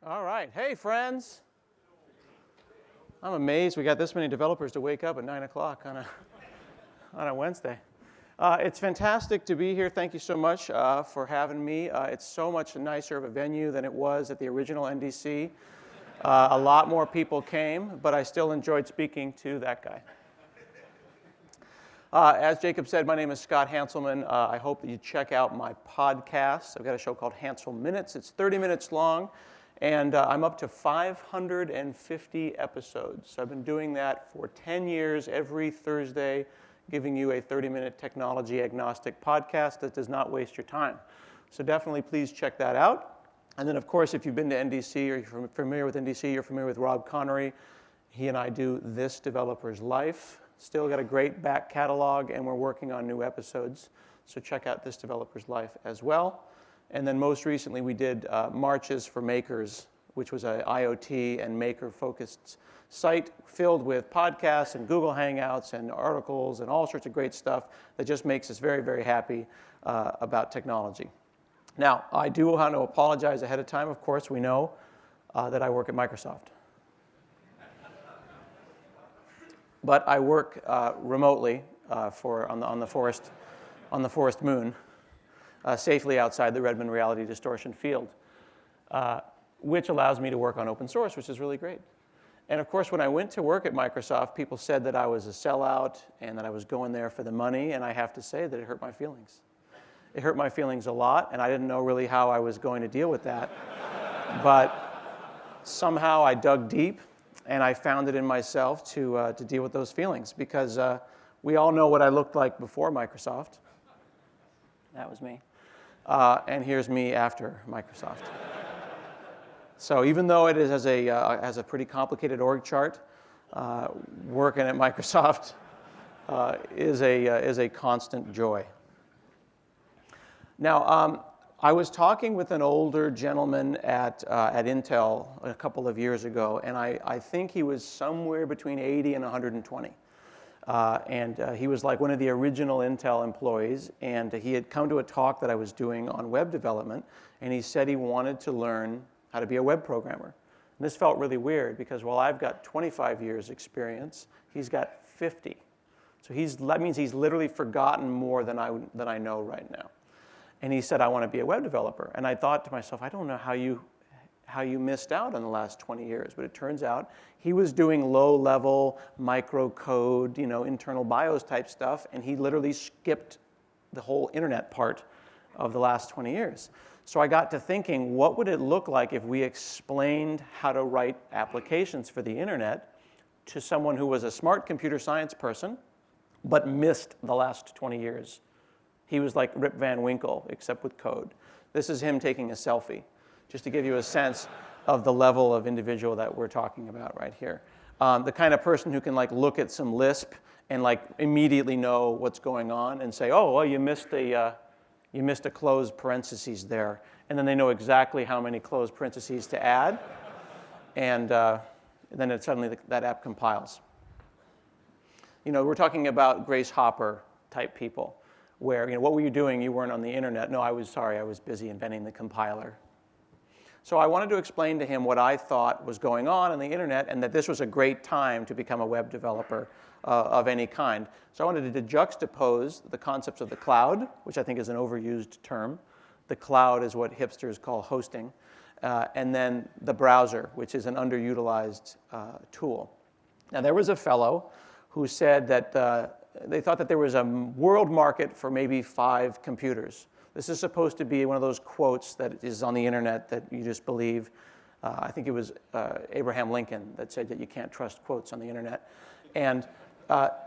All right. Hey, friends. I'm amazed we got this many developers to wake up at 9 o'clock on a Wednesday. It's fantastic to be here. Thank you so much for having me. It's so much nicer of a venue than it was at the original NDC. A lot more people came, but I still enjoyed speaking to that guy. As Jacob said, my name is Scott Hanselman. I hope that you check out my podcast. I've got a show called Hansel Minutes. It's 30 minutes long, and I'm up to 550 episodes. I've been doing that for 10 years, every Thursday, giving you a 30-minute technology-agnostic podcast that does not waste your time. So definitely please check that out. And then, of course, if you've been to NDC or you're familiar with NDC, you're familiar with Rob Connery. He and I do This Developer's Life. Still got a great back catalog, and we're working on new episodes. So check out This Developer's Life as well. And then most recently, we did Marches for Makers, which was an IoT and maker-focused site filled with podcasts and Google Hangouts and articles and all sorts of great stuff that just makes us very, very happy about technology. Now, I do want to apologize ahead of time. Of course, we know that I work at Microsoft. But I work remotely on the forest moon, safely outside the Redmond reality distortion field, which allows me to work on open source, which is really great. And of course, when I went to work at Microsoft, people said that I was a sellout and that I was going there for the money, and I have to say that it hurt my feelings. It hurt my feelings a lot, and I didn't know really how I was going to deal with that. But somehow I dug deep, and I found it in myself to deal with those feelings, because we all know what I looked like before Microsoft. That was me. And here's me after Microsoft. So even though it has a pretty complicated org chart, working at Microsoft is a constant joy. Now, I was talking with an older gentleman at Intel a couple of years ago, and I think he was somewhere between 80 and 120. And he was like one of the original Intel employees, and he had come to a talk that I was doing on web development, and he said he wanted to learn how to be a web programmer. And this felt really weird, because while I've got 25 years experience, he's got 50. So that means he's literally forgotten more than I know right now. And he said, I want to be a web developer. And I thought to myself, I don't know how you missed out on the last 20 years. But it turns out he was doing low-level microcode, internal BIOS type stuff, and he literally skipped the whole internet part of the last 20 years. So I got to thinking, what would it look like if we explained how to write applications for the internet to someone who was a smart computer science person, but missed the last 20 years? He was like Rip Van Winkle, except with code. This is him taking a selfie, just to give you a sense of the level of individual that we're talking about right here. The kind of person who can look at some Lisp and immediately know what's going on and say, oh, well, you missed a closed parentheses there. And then they know exactly how many closed parentheses to add. And then suddenly that app compiles. We're talking about Grace Hopper type people, where, what were you doing? You weren't on the internet. No, I was busy inventing the compiler. So I wanted to explain to him what I thought was going on the internet, and that this was a great time to become a web developer of any kind. So I wanted to juxtapose the concepts of the cloud, which I think is an overused term. The cloud is what hipsters call hosting. And then the browser, which is an underutilized tool. Now, there was a fellow who said that they thought that there was a world market for maybe 5 computers. This is supposed to be one of those quotes that is on the internet that you just believe. I think it was Abraham Lincoln that said that you can't trust quotes on the internet. And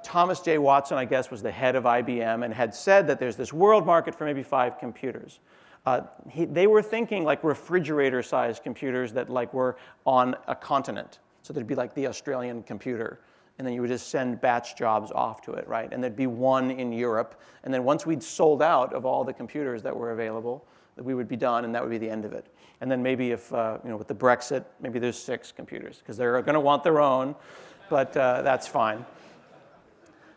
Thomas J. Watson, I guess, was the head of IBM and had said that there's this world market for maybe 5 computers. They were thinking like refrigerator-sized computers that were on a continent. So there'd be the Australian computer, and then you would just send batch jobs off to it, right? And there'd be one in Europe. And then once we'd sold out of all the computers that were available, that we would be done, and that would be the end of it. And then maybe if, with the Brexit, maybe there's 6 computers, because they're going to want their own, but that's fine.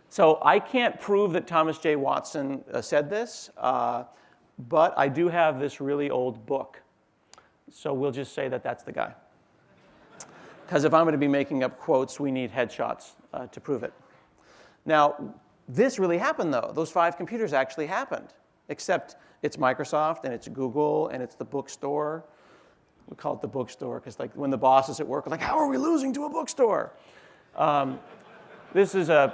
So I can't prove that Thomas J. Watson said this, but I do have this really old book So we'll just say that that's the guy. Because if I'm going to be making up quotes, we need headshots to prove it. Now, this really happened, though. Those 5 computers actually happened, except it's Microsoft, and it's Google, and it's the bookstore. We call it the bookstore because, like, when the boss is at work, like, how are we losing to a bookstore? This is a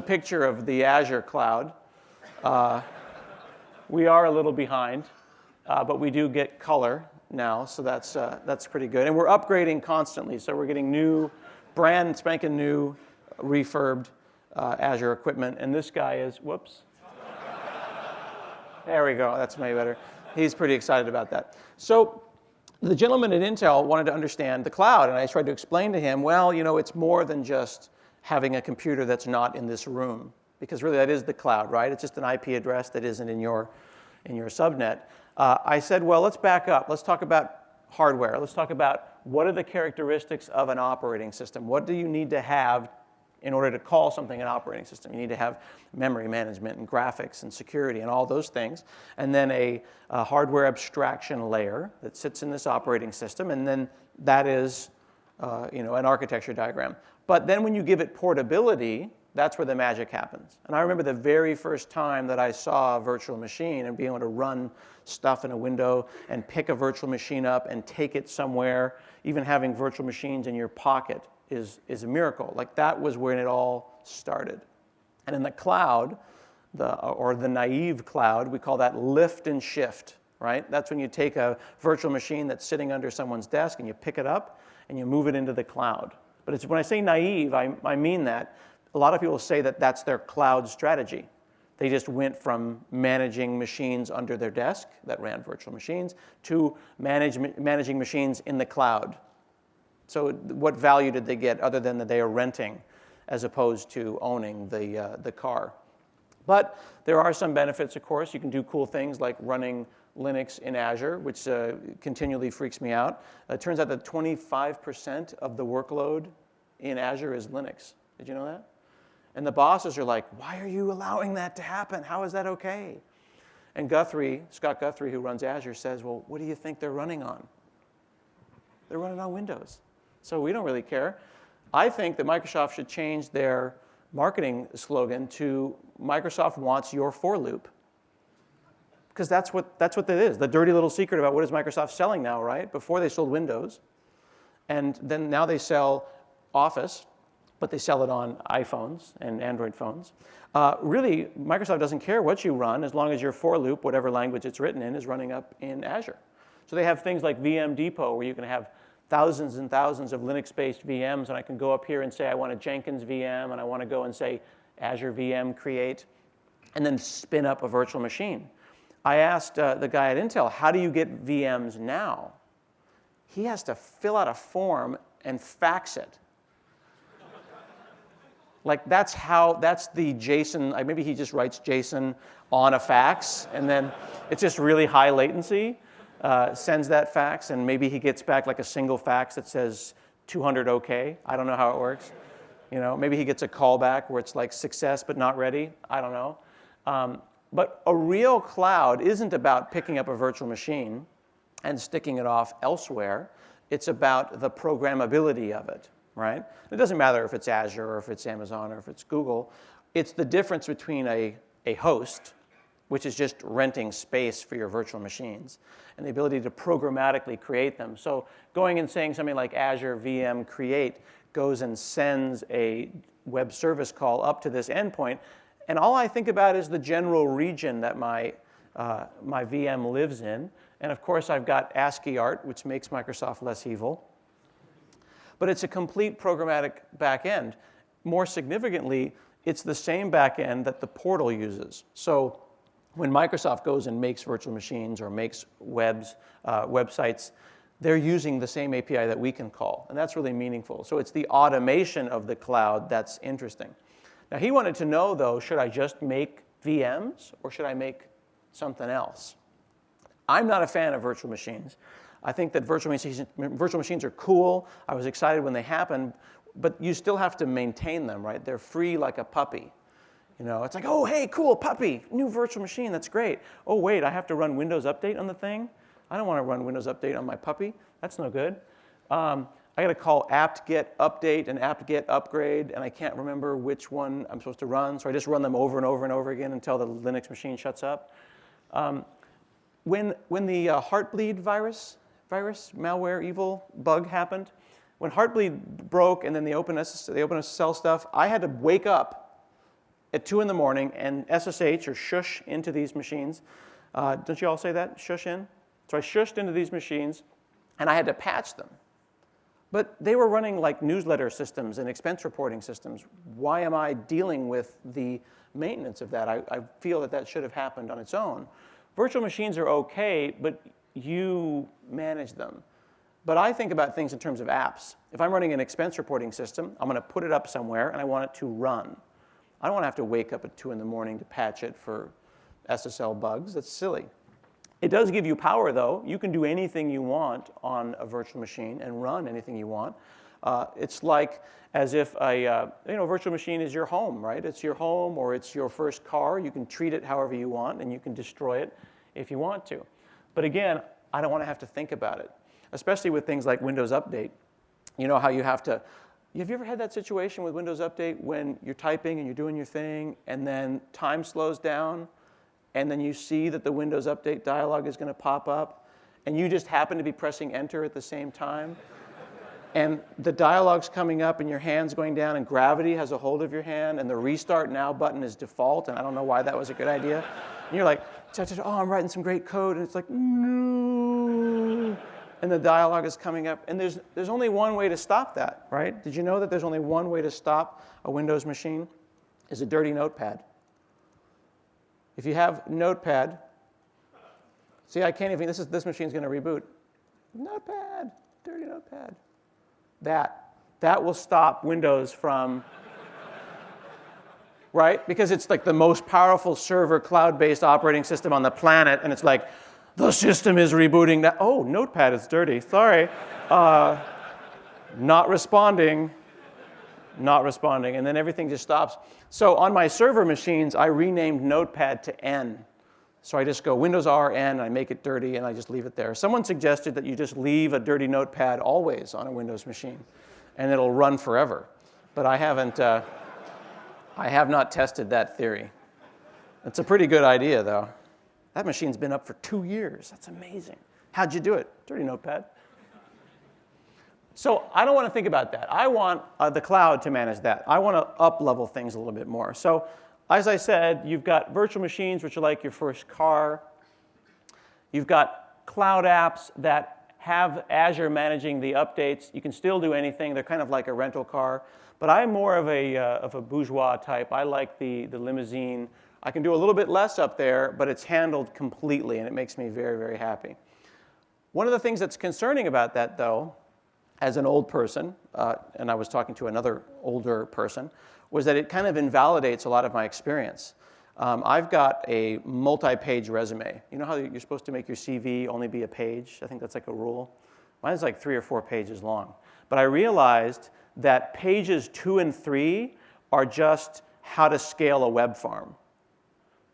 picture of the Azure cloud. We are a little behind, but we do get color now, so that's pretty good. And we're upgrading constantly, so we're getting new, brand spanking new, refurbed Azure equipment. And this guy is, whoops. There we go, that's maybe better. He's pretty excited about that. So the gentleman at Intel wanted to understand the cloud, and I tried to explain to him, well, you know, it's more than just having a computer that's not in this room, because really that is the cloud, right? It's just an IP address that isn't in your subnet. I said, well, let's back up. Let's talk about hardware. Let's talk about what are the characteristics of an operating system. What do you need to have in order to call something an operating system? You need to have memory management and graphics and security and all those things. And then a hardware abstraction layer that sits in this operating system. And then that is an architecture diagram. But then when you give it portability, that's where the magic happens. And I remember the very first time that I saw a virtual machine and being able to run stuff in a window and pick a virtual machine up and take it somewhere. Even having virtual machines in your pocket is a miracle. Like, that was when it all started. And in the cloud, or the naive cloud, we call that lift and shift, right? That's when you take a virtual machine that's sitting under someone's desk and you pick it up and you move it into the cloud. But when I say naive, I mean that. A lot of people say that that's their cloud strategy. They just went from managing machines under their desk that ran virtual machines to managing machines in the cloud. So what value did they get other than that they are renting as opposed to owning the car? But there are some benefits, of course. You can do cool things like running Linux in Azure, which continually freaks me out. It turns out that 25% of the workload in Azure is Linux. Did you know that? And the bosses are like, why are you allowing that to happen? How is that okay? And Scott Guthrie, who runs Azure, says, well, what do you think they're running on? They're running on Windows. So we don't really care. I think that Microsoft should change their marketing slogan to Microsoft wants your for loop. Because that's what that is. The dirty little secret about what is Microsoft selling now, right? Before they sold Windows. And then now they sell Office, but they sell it on iPhones and Android phones. Really, Microsoft doesn't care what you run as long as your for loop, whatever language it's written in, is running up in Azure. So they have things like VM Depot, where you can have thousands and thousands of Linux-based VMs, and I can go up here and say I want a Jenkins VM, and I want to go and say Azure VM create, and then spin up a virtual machine. I asked the guy at Intel, how do you get VMs now? He has to fill out a form and fax it. Like, that's the JSON, maybe he just writes JSON on a fax, and then it's just really high latency, sends that fax, and maybe he gets back like a single fax that says 200 OK. I don't know how it works. Maybe he gets a callback where it's like success but not ready. I don't know. But a real cloud isn't about picking up a virtual machine and sticking it off elsewhere. It's about the programmability of it. Right? It doesn't matter if it's Azure or if it's Amazon or if it's Google. It's the difference between a host, which is just renting space for your virtual machines, and the ability to programmatically create them. So going and saying something like Azure VM create goes and sends a web service call up to this endpoint, and all I think about is the general region that my VM lives in. And of course, I've got ASCII art, which makes Microsoft less evil. But it's a complete programmatic backend. More significantly, it's the same backend that the portal uses. So when Microsoft goes and makes virtual machines or makes websites, they're using the same API that we can call. And that's really meaningful. So it's the automation of the cloud that's interesting. Now, he wanted to know, though, should I just make VMs or should I make something else? I'm not a fan of virtual machines. I think that virtual machines are cool. I was excited when they happened, but you still have to maintain them, right? They're free like a puppy. It's like, oh, hey, cool, puppy, new virtual machine, that's great. Oh, wait, I have to run Windows Update on the thing? I don't want to run Windows Update on my puppy. That's no good. I got to call apt-get update and apt-get upgrade, and I can't remember which one I'm supposed to run, so I just run them over and over and over again until the Linux machine shuts up. When the Heartbleed virus, malware, evil bug happened, when Heartbleed broke and then the OpenSSL stuff, I had to wake up at 2 in the morning and SSH or shush into these machines. Don't you all say that? Shush in? So I shushed into these machines, and I had to patch them. But they were running like newsletter systems and expense reporting systems. Why am I dealing with the maintenance of that? I feel that that should have happened on its own. Virtual machines are okay, but you manage them. But I think about things in terms of apps. If I'm running an expense reporting system, I'm going to put it up somewhere, and I want it to run. I don't want to have to wake up at 2 in the morning to patch it for SSL bugs. That's silly. It does give you power, though. You can do anything you want on a virtual machine and run anything you want. It's like as if a virtual machine is your home, right? It's your home or it's your first car. You can treat it however you want, and you can destroy it if you want to. But again, I don't want to have to think about it, especially with things like Windows Update. You know how you have to. Have you ever had that situation with Windows Update when you're typing and you're doing your thing, and then time slows down? And then you see that the Windows Update dialog is going to pop up, and you just happen to be pressing Enter at the same time. And the dialog's coming up, and your hand's going down, and gravity has a hold of your hand, and the Restart Now button is default, and I don't know why that was a good idea. And you're like, oh, I'm writing some great code, and it's like, no. And the dialog is coming up, and there's only one way to stop that, right? Did you know that there's only one way to stop a Windows machine? Is a dirty notepad. If you have Notepad, see, I can't even, this machine's going to reboot. Notepad, dirty Notepad. That will stop Windows from, right? Because it's like the most powerful server cloud-based operating system on the planet, and it's like, the system is rebooting. That. Oh, Notepad is dirty, sorry. Not responding, and then everything just stops. So on my server machines, I renamed Notepad to N. So I just go Windows R, N, and I make it dirty, and I just leave it there. Someone suggested that you just leave a dirty Notepad always on a Windows machine, and it'll run forever. But I have not tested that theory. It's a pretty good idea, though. That machine's been up for 2 years. That's amazing. How'd you do it? Dirty Notepad. So I don't want to think about that. I want the cloud to manage that. I want to up-level things a little bit more. So as I said, you've got virtual machines, which are like your first car. You've got cloud apps that have Azure managing the updates. You can still do anything. They're kind of like a rental car. But I'm more of a bourgeois type. I like the limousine. I can do a little bit less up there, but it's handled completely, and it makes me very, very happy. One of the things that's concerning about that, though, as an old person, and I was talking to another older person, was that it kind of invalidates a lot of my experience. I've got a multi-page resume. You know how you're supposed to make your CV only be a page? I think that's like a rule. Mine's like 3 or 4 pages long. But I realized that pages 2 and 3 are just how to scale a web farm.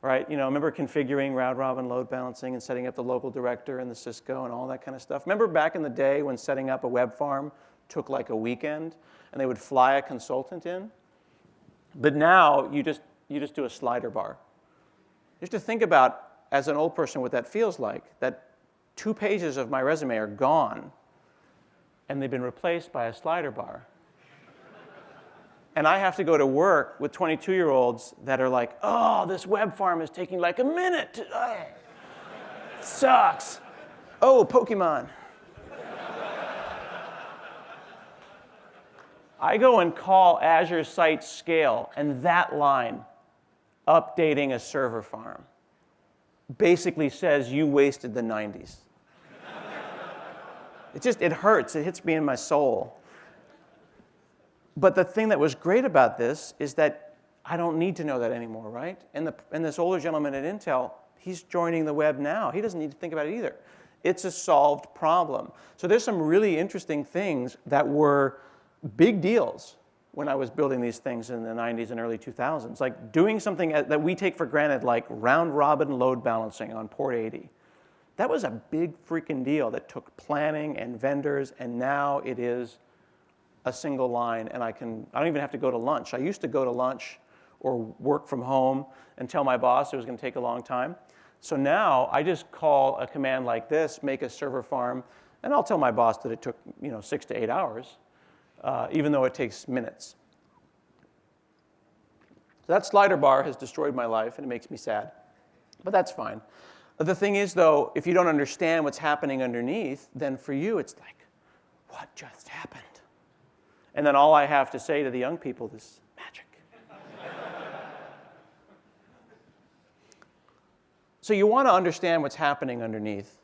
Right? You know, remember configuring round-robin load balancing and setting up the local director and the Cisco and all that kind of stuff? Remember back in the day when setting up a web farm took like a weekend and they would fly a consultant in? But now you just do a slider bar. You have to think about, as an old person, what that feels like, that 2 pages of my resume are gone and they've been replaced by a slider bar. And I have to go to work with 22-year-olds that are like, oh, this web farm is taking like a minute. It sucks. Oh, Pokemon. I go and call Azure Site Scale, and that line, updating a server farm, basically says you wasted the 90s. It hurts. It hits me in my soul. But the thing that was great about this is that I don't need to know that anymore, right? And this older gentleman at Intel, he's joining the web now. He doesn't need to think about it either. It's a solved problem. So there's some really interesting things that were big deals when I was building these things in the 90s and early 2000s, like doing something that we take for granted, like round-robin load balancing on port 80. That was a big freaking deal that took planning and vendors, and now it is a single line, and I don't even have to go to lunch. I used to go to lunch or work from home and tell my boss it was going to take a long time. So now I just call a command like this, make a server farm, and I'll tell my boss that it took 6 to 8 hours, even though it takes minutes. So that slider bar has destroyed my life, and it makes me sad, but that's fine. The thing is, though, if you don't understand what's happening underneath, then for you it's like, what just happened? And then all I have to say to the young people is magic. So you want to understand what's happening underneath.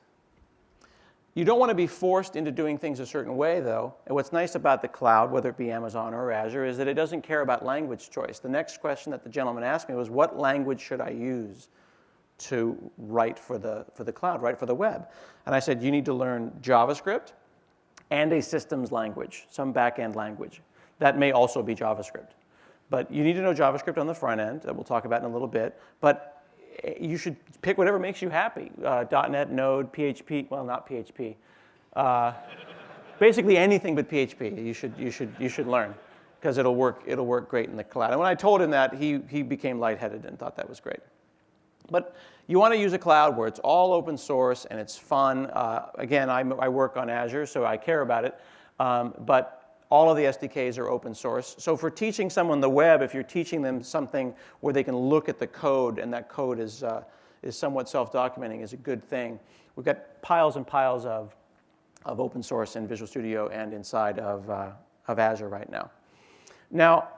You don't want to be forced into doing things a certain way, though. And what's nice about the cloud, whether it be Amazon or Azure, is that it doesn't care about language choice. The next question that the gentleman asked me was, what language should I use to write for the cloud, write for the web? And I said, you need to learn JavaScript and a systems language, some back-end language. That may also be JavaScript. But you need to know JavaScript on the front end, that we'll talk about in a little bit. But you should pick whatever makes you happy. .NET, Node, PHP, well, not PHP. Basically anything but PHP you should learn, because it'll work great in the cloud. And when I told him that, he became lightheaded and thought that was great. But you want to use a cloud where it's all open source and it's fun. Again, I work on Azure, so I care about it. But all of the SDKs are open source. So for teaching someone the web, if you're teaching them something where they can look at the code and that code is somewhat self-documenting, is a good thing. We've got piles and piles of open source in Visual Studio and inside of Azure right now. Now,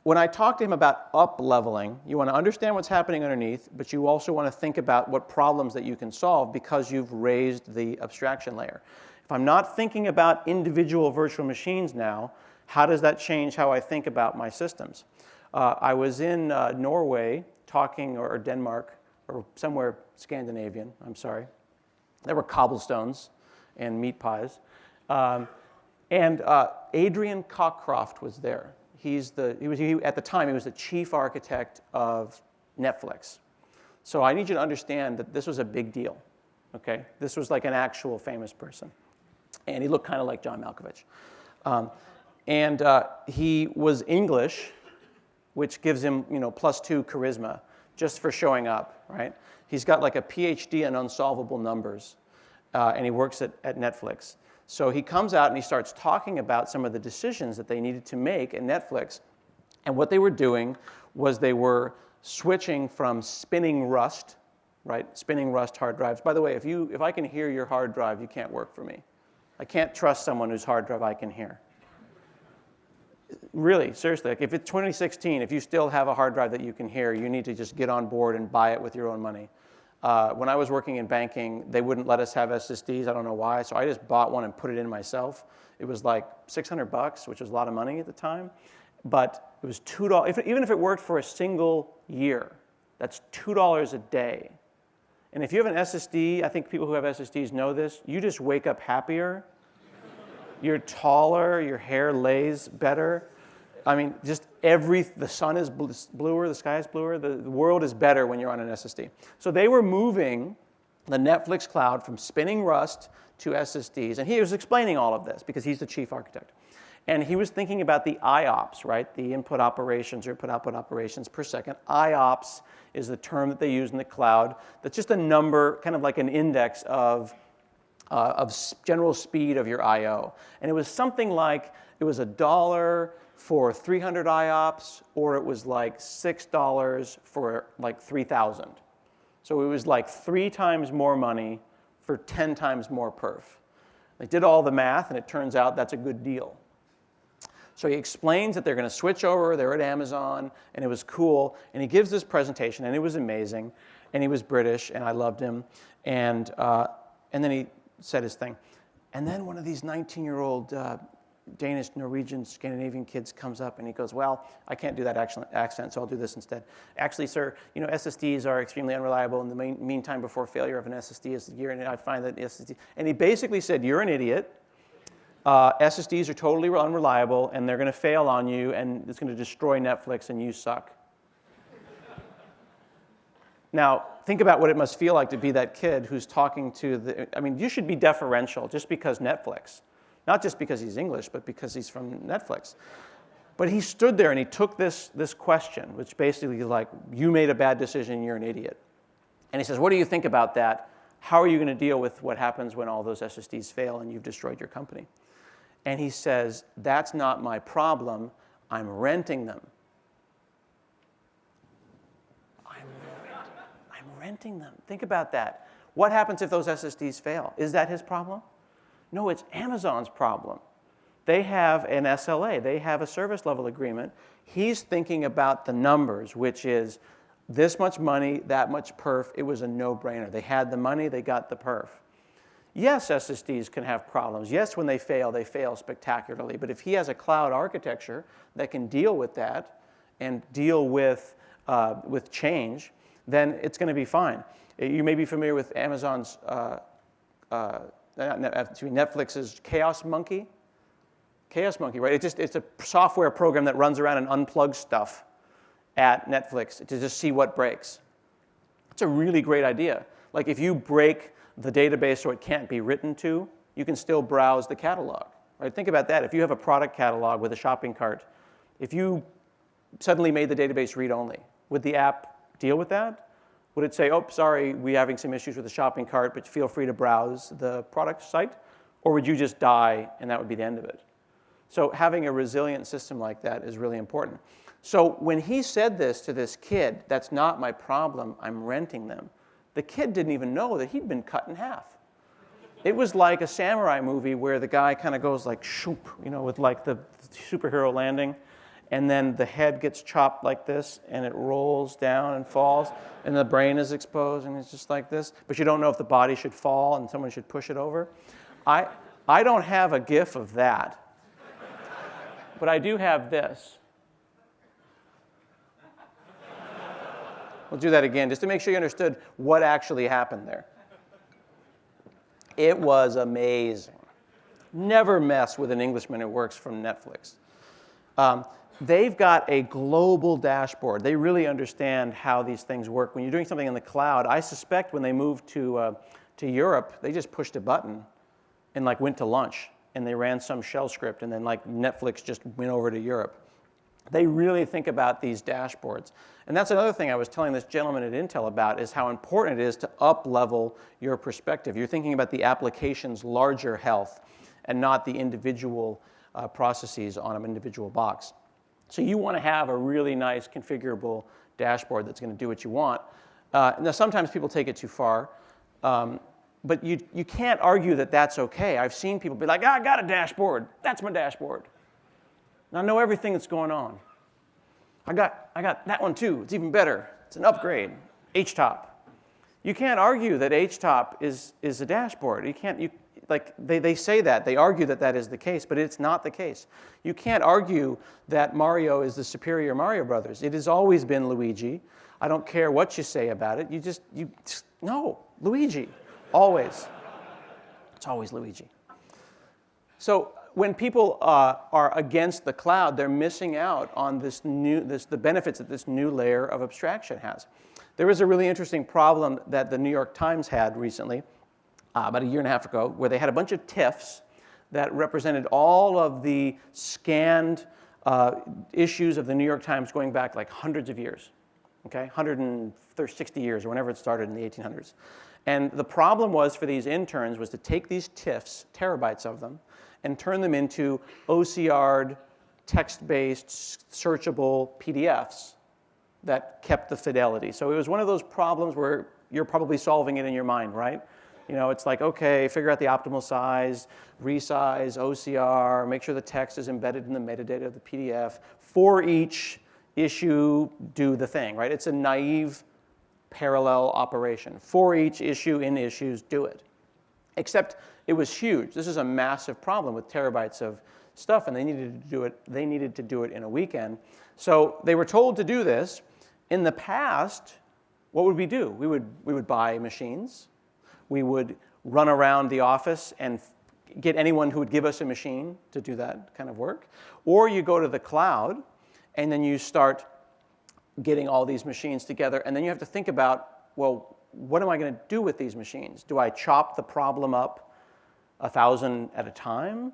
when I talk to him about up-leveling, you want to understand what's happening underneath, but you also want to think about what problems that you can solve because you've raised the abstraction layer. If I'm not thinking about individual virtual machines now, how does that change how I think about my systems? I was in Norway talking, or Denmark, or somewhere Scandinavian, I'm sorry. There were cobblestones and meat pies. And Adrian Cockcroft was there. At the time, he was the chief architect of Netflix. So I need you to understand that this was a big deal, okay? This was like an actual famous person. And he looked kind of like John Malkovich. He was English, which gives him, +2 charisma just for showing up, right? He's got like a PhD in unsolvable numbers, and he works at Netflix. So he comes out and he starts talking about some of the decisions that they needed to make at Netflix. And what they were doing was they were switching from spinning Rust, right? Spinning Rust hard drives. By the way, if I can hear your hard drive, you can't work for me. I can't trust someone whose hard drive I can hear. Really, seriously, like if it's 2016, if you still have a hard drive that you can hear, you need to just get on board and buy it with your own money. When I was working in banking, they wouldn't let us have SSDs. I don't know why, so I just bought one and put it in myself. It was like $600, which was a lot of money at the time, but it was $2. Even if it worked for a single year, that's $2 a day. And if you have an SSD, I think people who have SSDs know this, you just wake up happier. You're taller, your hair lays better. I mean, just the sun is bluer, the sky is bluer, the world is better when you're on an SSD. So they were moving the Netflix cloud from spinning Rust to SSDs. And he was explaining all of this because he's the chief architect. And he was thinking about the IOPS, right? The input operations or input-output operations per second. IOPS is the term that they use in the cloud. That's just a number, kind of like an index of general speed of your I/O. And it was something like, it was $1 for 300 IOPS, or it was like $6 for like 3,000. So it was like 3 times more money for 10 times more perf. They did all the math, and it turns out that's a good deal. So he explains that they're going to switch over, they're at Amazon, and it was cool. And he gives this presentation, and it was amazing. And he was British, and I loved him. And then he said his thing. And then one of these 19-year-old Danish, Norwegian, Scandinavian kids comes up, and he goes, well, I can't do that accent, so I'll do this instead. Actually, sir, SSDs are extremely unreliable, and the mean time before failure of an SSD is a year, and I find that SSD... And he basically said, you're an idiot. SSDs are totally unreliable, and they're going to fail on you, and it's going to destroy Netflix, and you suck. Now, think about what it must feel like to be that kid who's talking to the, I mean, you should be deferential just because Netflix. Not just because he's English, but because he's from Netflix. But he stood there and he took this question, which basically is like, you made a bad decision, you're an idiot. And he says, what do you think about that? How are you going to deal with what happens when all those SSDs fail and you've destroyed your company? And he says, that's not my problem, I'm renting them. I'm renting them. Think about that. What happens if those SSDs fail? Is that his problem? No, it's Amazon's problem. They have an SLA. They have a service level agreement. He's thinking about the numbers, which is this much money, that much perf. It was a no-brainer. They had the money, they got the perf. Yes, SSDs can have problems. Yes, when they fail spectacularly. But if he has a cloud architecture that can deal with that and deal with change, then it's going to be fine. You may be familiar with Amazon's, Netflix's Chaos Monkey. Chaos Monkey, right? It's a software program that runs around and unplugs stuff at Netflix to just see what breaks. It's a really great idea. Like if you break the database so it can't be written to, you can still browse the catalog. Right? Think about that. If you have a product catalog with a shopping cart, if you suddenly made the database read-only, would the app deal with that? Would it say, oh, sorry, we're having some issues with the shopping cart, but feel free to browse the product site? Or would you just die and that would be the end of it? So having a resilient system like that is really important. So when he said this to this kid, that's not my problem, I'm renting them, the kid didn't even know that he'd been cut in half. It was like a samurai movie where the guy kind of goes like shoop, with like the superhero landing, and then the head gets chopped like this, and it rolls down and falls, and the brain is exposed, and it's just like this. But you don't know if the body should fall and someone should push it over. I don't have a GIF of that. But I do have this. We'll do that again, just to make sure you understood what actually happened there. It was amazing. Never mess with an Englishman who works from Netflix. They've got a global dashboard. They really understand how these things work. When you're doing something in the cloud, I suspect when they moved to Europe, they just pushed a button and went to lunch. And they ran some shell script, and then Netflix just went over to Europe. They really think about these dashboards. And that's another thing I was telling this gentleman at Intel about, is how important it is to up-level your perspective. You're thinking about the application's larger health and not the individual processes on an individual box. So you want to have a really nice configurable dashboard that's going to do what you want. Now, sometimes people take it too far. But you can't argue that that's okay. I've seen people be like, I got a dashboard. That's my dashboard. And I know everything that's going on. I got that one too. It's even better. It's an upgrade. HTOP. You can't argue that HTOP is a dashboard. They say that. They argue that that is the case, but it's not the case. You can't argue that Mario is the superior Mario Brothers. It has always been Luigi. I don't care what you say about it. No, Luigi. Always. It's always Luigi. So when people are against the cloud, they're missing out on the benefits that this new layer of abstraction has. There was a really interesting problem that the New York Times had recently, about a year and a half ago, where they had a bunch of TIFFs that represented all of the scanned issues of the New York Times going back hundreds of years, 160 years or whenever it started in the 1800s. And the problem was for these interns was to take these TIFFs, terabytes of them, and turn them into OCR'd, text-based, searchable PDFs that kept the fidelity. So it was one of those problems where you're probably solving it in your mind, right? It's like, okay, figure out the optimal size, resize, OCR, make sure the text is embedded in the metadata of the PDF. For each issue, do the thing, right? It's a naive parallel operation. For each issue in issues, do it. Except it was huge. This is a massive problem with terabytes of stuff, and they needed to do it. They needed to do it in a weekend. So they were told to do this. In the past, what would we do? We would buy machines. We would run around the office and get anyone who would give us a machine to do that kind of work. Or you go to the cloud, and then you start getting all these machines together, and then you have to think about well, what am I going to do with these machines? Do I chop the problem up 1,000 at a time?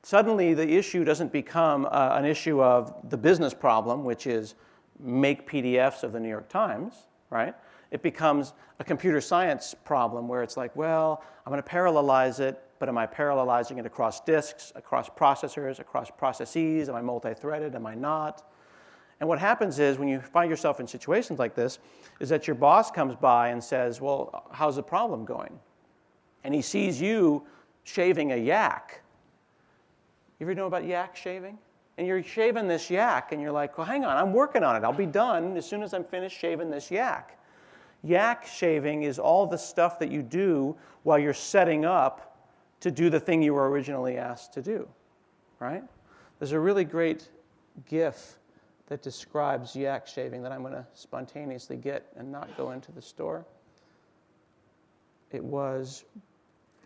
Suddenly, the issue doesn't become an issue of the business problem, which is make PDFs of the New York Times, right? It becomes a computer science problem where it's like, well, I'm going to parallelize it, but am I parallelizing it across disks, across processors, across processes? Am I multi-threaded? Am I not? And what happens is when you find yourself in situations like this is that your boss comes by and says, well, how's the problem going? And he sees you shaving a yak. You ever know about yak shaving? And you're shaving this yak, and you're like, well, hang on, I'm working on it. I'll be done as soon as I'm finished shaving this yak. Yak shaving is all the stuff that you do while you're setting up to do the thing you were originally asked to do, right? There's a really great GIF that describes yak shaving that I'm going to spontaneously get and not go into the store. It was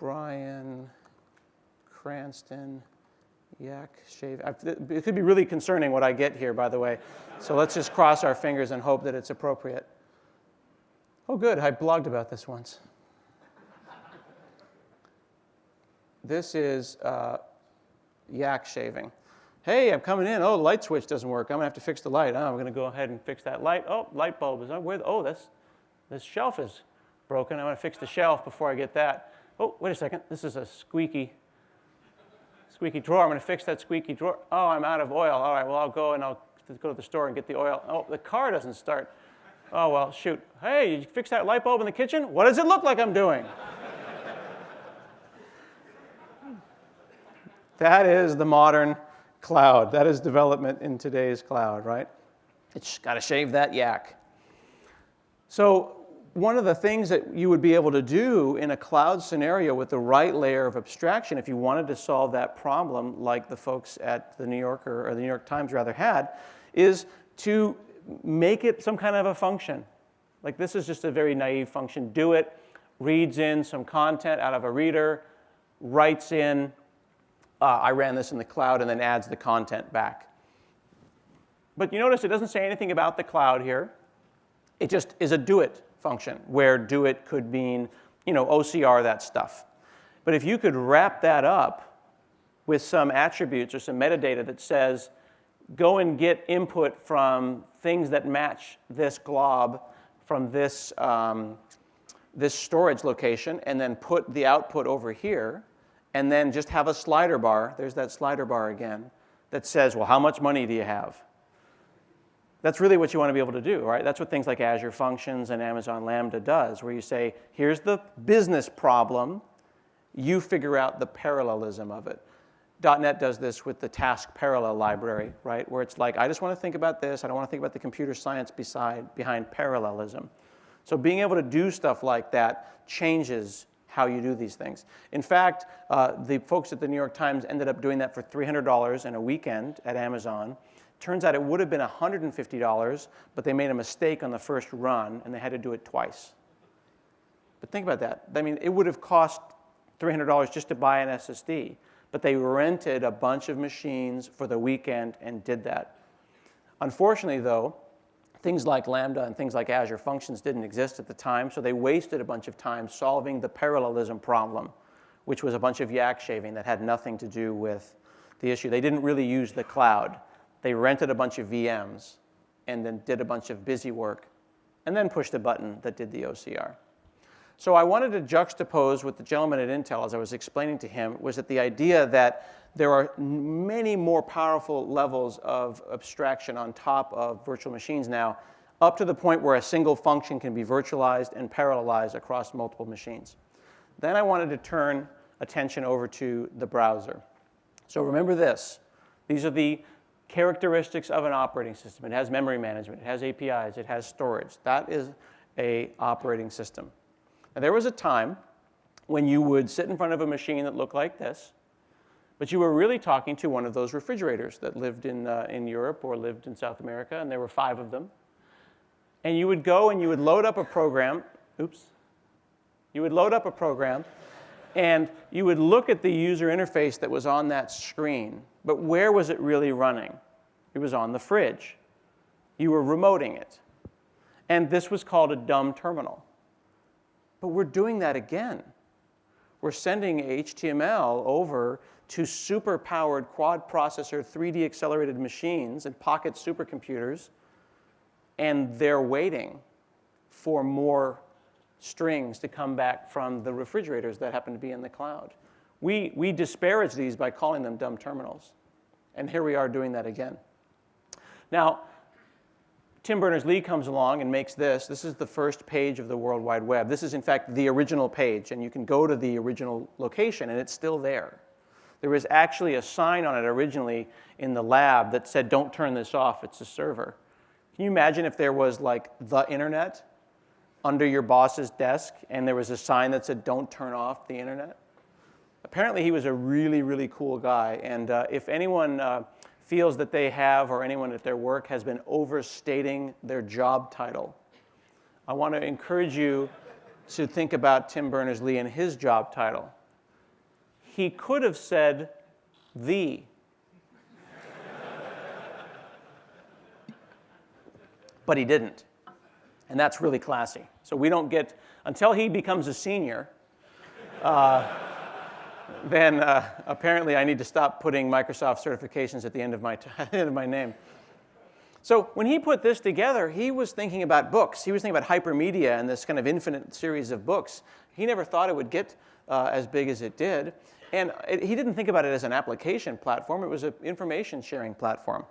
Bryan Cranston yak shaving. It could be really concerning what I get here, by the way. So let's just cross our fingers and hope that it's appropriate. Oh, good. I blogged about this once. This is yak shaving. Hey, I'm coming in. Oh, the light switch doesn't work. I'm going to have to fix the light. Oh, I'm going to go ahead and fix that light. Oh, light bulb is on. Oh, this shelf is broken. I'm going to fix the shelf before I get that. Oh, wait a second. This is a squeaky drawer. I'm going to fix that squeaky drawer. Oh, I'm out of oil. All right, well, I'll go to the store and get the oil. Oh, the car doesn't start. Oh, well, shoot. Hey, did you fix that light bulb in the kitchen? What does it look like I'm doing? That is the modern cloud. That is development in today's cloud, right? It's got to shave that yak. So one of the things that you would be able to do in a cloud scenario with the right layer of abstraction, if you wanted to solve that problem like the folks at the New Yorker, or the New York Times rather, had, is to make it some kind of a function. Like this is just a very naive function. Do it, reads in some content out of a reader, writes in, I ran this in the cloud, and then adds the content back. But you notice it doesn't say anything about the cloud here. It just is a do it function, where do it could mean, OCR that stuff. But if you could wrap that up with some attributes or some metadata that says, go and get input from things that match this glob from this storage location, and then put the output over here, and then just have a slider bar, there's that slider bar again, that says, well, how much money do you have? That's really what you want to be able to do, right? That's what things like Azure Functions and Amazon Lambda does, where you say, here's the business problem, you figure out the parallelism of it. .NET does this with the task parallel library, right? Where it's like, I just want to think about this. I don't want to think about the computer science behind parallelism. So being able to do stuff like that changes how you do these things. In fact, the folks at the New York Times ended up doing that for $300 in a weekend at Amazon. Turns out it would have been $150, but they made a mistake on the first run, and they had to do it twice. But think about that. I mean, it would have cost $300 just to buy an SSD. But they rented a bunch of machines for the weekend and did that. Unfortunately, though, things like Lambda and things like Azure Functions didn't exist at the time, so they wasted a bunch of time solving the parallelism problem, which was a bunch of yak shaving that had nothing to do with the issue. They didn't really use the cloud. They rented a bunch of VMs and then did a bunch of busy work and then pushed a button that did the OCR. So I wanted to juxtapose what the gentleman at Intel, as I was explaining to him, was that the idea that there are many more powerful levels of abstraction on top of virtual machines now, up to the point where a single function can be virtualized and parallelized across multiple machines. Then I wanted to turn attention over to the browser. So remember this. These are the characteristics of an operating system. It has memory management. It has APIs. It has storage. That is an operating system. Now, there was a time when you would sit in front of a machine that looked like this, but you were really talking to one of those refrigerators that lived in Europe or lived in South America, and there were 5 of them. And you would go and you would load up a program. You would load up a program, and you would look at the user interface that was on that screen. But where was it really running? It was on the fridge. You were remoting it. And this was called a dumb terminal. But we're doing that again. We're sending HTML over to super-powered quad processor 3D accelerated machines and pocket supercomputers, and they're waiting for more strings to come back from the refrigerators that happen to be in the cloud. We disparage these by calling them dumb terminals. And here we are doing that again. Now, Tim Berners-Lee comes along and makes this. This is the first page of the World Wide Web. This is, in fact, the original page. And you can go to the original location, and it's still there. There was actually a sign on it originally in the lab that said, "Don't turn this off. It's a server." Can you imagine if there was, like, the internet under your boss's desk, and there was a sign that said, "Don't turn off the internet"? Apparently, he was a really, really cool guy. And if anyone feels that they have, or anyone at their work has been overstating their job title, I want to encourage you to think about Tim Berners-Lee and his job title. He could have said "the." But he didn't. And that's really classy. So we don't get, until he becomes a senior, then apparently I need to stop putting Microsoft certifications at the end of my name. So when he put this together, he was thinking about books. He was thinking about hypermedia and this kind of infinite series of books. He never thought it would get as big as it did. And he didn't think about it as an application platform. It was an information sharing platform.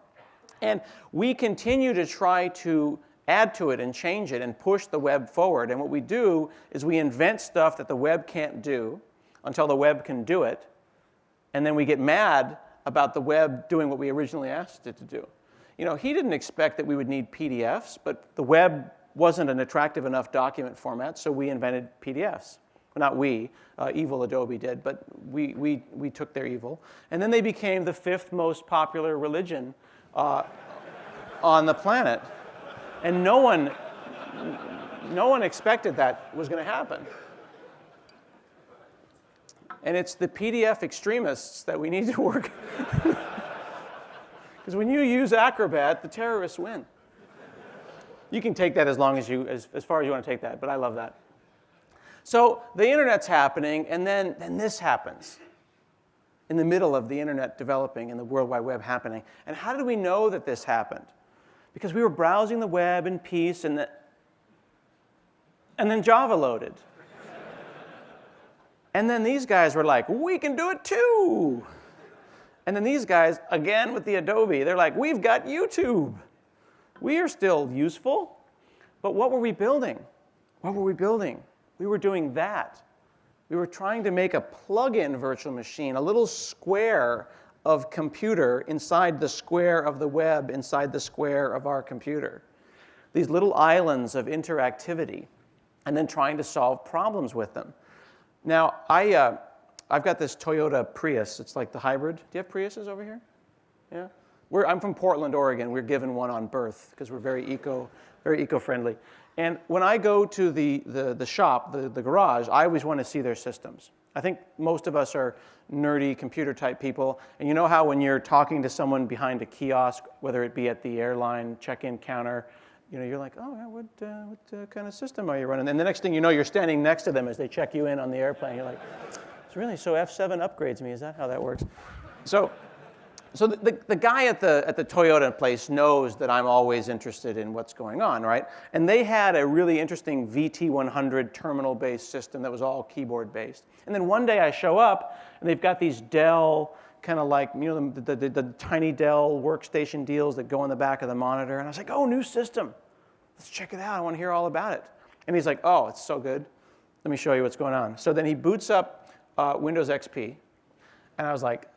And we continue to try to add to it and change it and push the web forward. And what we do is we invent stuff that the web can't do until the web can do it. And then we get mad about the web doing what we originally asked it to do. You know, he didn't expect that we would need PDFs, but the web wasn't an attractive enough document format, so we invented PDFs. Well, not we, evil Adobe did, but we took their evil. And then they became the 5th most popular religion on the planet. And no one expected that was going to happen. And it's the PDF extremists that we need to work. Because when you use Acrobat, the terrorists win. You can take that as far as you want to take that, but I love that. So the internet's happening, and then this happens in the middle of the internet developing and the World Wide Web happening. And how did we know that this happened? Because we were browsing the web in peace, and then Java loaded. And then these guys were like, "We can do it too." And then these guys, again with the Adobe, they're like, "We've got YouTube. We are still useful." But what were we building? What were we building? We were doing that. We were trying to make a plug-in virtual machine, a little square of computer inside the square of the web, inside the square of our computer. These little islands of interactivity, and then trying to solve problems with them. Now, I've got this Toyota Prius. It's like the hybrid. Do you have Priuses over here? Yeah? I'm from Portland, Oregon. We're given one on birth because we're very eco-friendly. And when I go to the shop, the garage, I always want to see their systems. I think most of us are nerdy computer-type people. And you know how when you're talking to someone behind a kiosk, whether it be at the airline check-in counter, you know, you're like, "Oh, what kind of system are you running?" And the next thing you know, you're standing next to them as they check you in on the airplane. You're like, so F7 upgrades me. Is that how that works? So the guy at the Toyota place knows that I'm always interested in what's going on, right? And they had a really interesting VT100 terminal-based system that was all keyboard-based. And then one day I show up, and they've got these Dell kind of like, you know, the tiny Dell workstation deals that go on the back of the monitor. And I was like, "Oh, new system. Let's check it out. I want to hear all about it." And he's like, "Oh, it's so good. Let me show you what's going on." So then he boots up Windows XP. And I was like,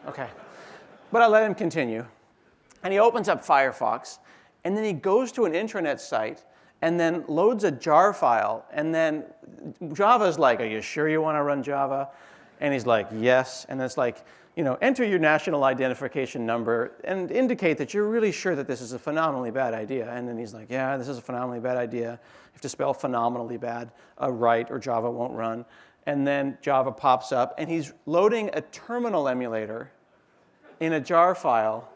okay. But I let him continue. And he opens up Firefox. And then he goes to an intranet site and then loads a jar file. And then Java's like, "Are you sure you want to run Java?" And he's like, "Yes." And it's like, you know, "Enter your national identification number and indicate that you're really sure that this is a phenomenally bad idea." And then he's like, "Yeah, this is a phenomenally bad idea. You have to spell phenomenally bad right or Java won't run." And then Java pops up, and he's loading a terminal emulator in a jar file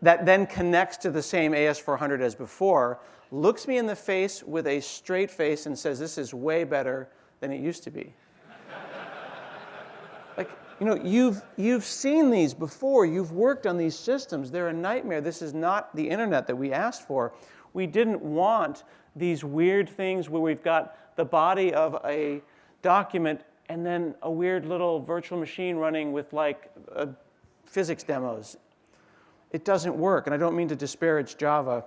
that then connects to the same AS400 as before, looks me in the face with a straight face and says, this is way better than it used to be. Like, you know, you've seen these before. You've worked on these systems. They're a nightmare. This is not the internet that we asked for. We didn't want these weird things where we've got the body of a document and then a weird little virtual machine running with like physics demos. It doesn't work, and I don't mean to disparage Java,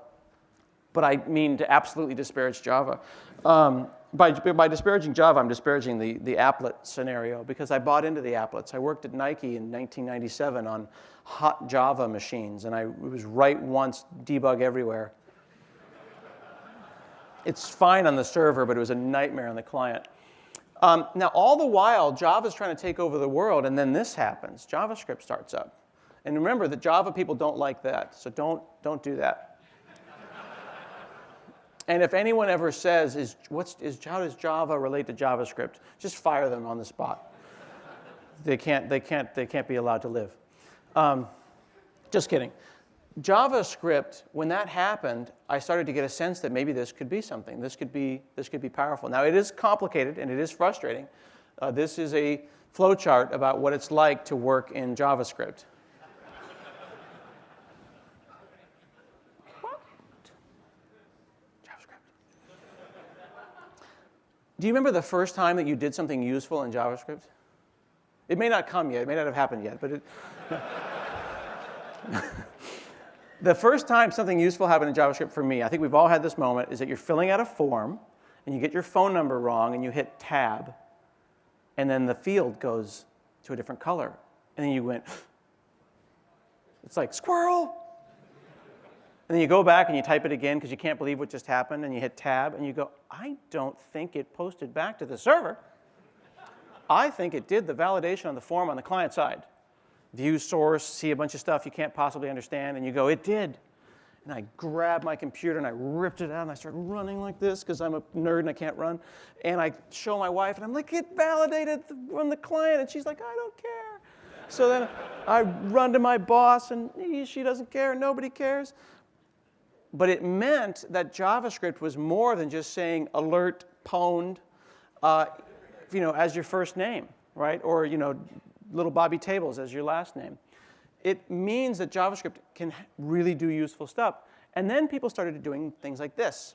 but I mean to absolutely disparage Java. By disparaging Java, I'm disparaging the applet scenario, because I bought into the applets. I worked at Nike in 1997 on hot Java machines, and it was write once, debug everywhere. It's fine on the server, but it was a nightmare on the client. Now, all the while, Java's trying to take over the world, and then this happens. JavaScript starts up. And remember, the Java people don't like that, so don't do that. And if anyone ever says, how does Java relate to JavaScript, just fire them on the spot. They can't be allowed to live. Just kidding. JavaScript, when that happened, I started to get a sense that maybe this could be something. This could be powerful. Now, it is complicated and it is frustrating. This is a flowchart about what it's like to work in JavaScript. Do you remember the first time that you did something useful in JavaScript? It may not come yet. It may not have happened yet. But the first time something useful happened in JavaScript for me, I think we've all had this moment, is that you're filling out a form, and you get your phone number wrong, and you hit tab, and then the field goes to a different color. And then you went, it's like, squirrel! And then you go back and you type it again because you can't believe what just happened, and you hit tab, and you go, I don't think it posted back to the server. I think it did the validation on the form on the client side. View source, see a bunch of stuff you can't possibly understand, and you go, it did. And I grabbed my computer and I ripped it out and I started running like this because I'm a nerd and I can't run. And I show my wife and I'm like, it validated from the client. And she's like, I don't care. So then I run to my boss and she doesn't care and nobody cares. But it meant that JavaScript was more than just saying alert pwned, as your first name, right? Or, little Bobby Tables as your last name. It means that JavaScript can really do useful stuff. And then people started doing things like this.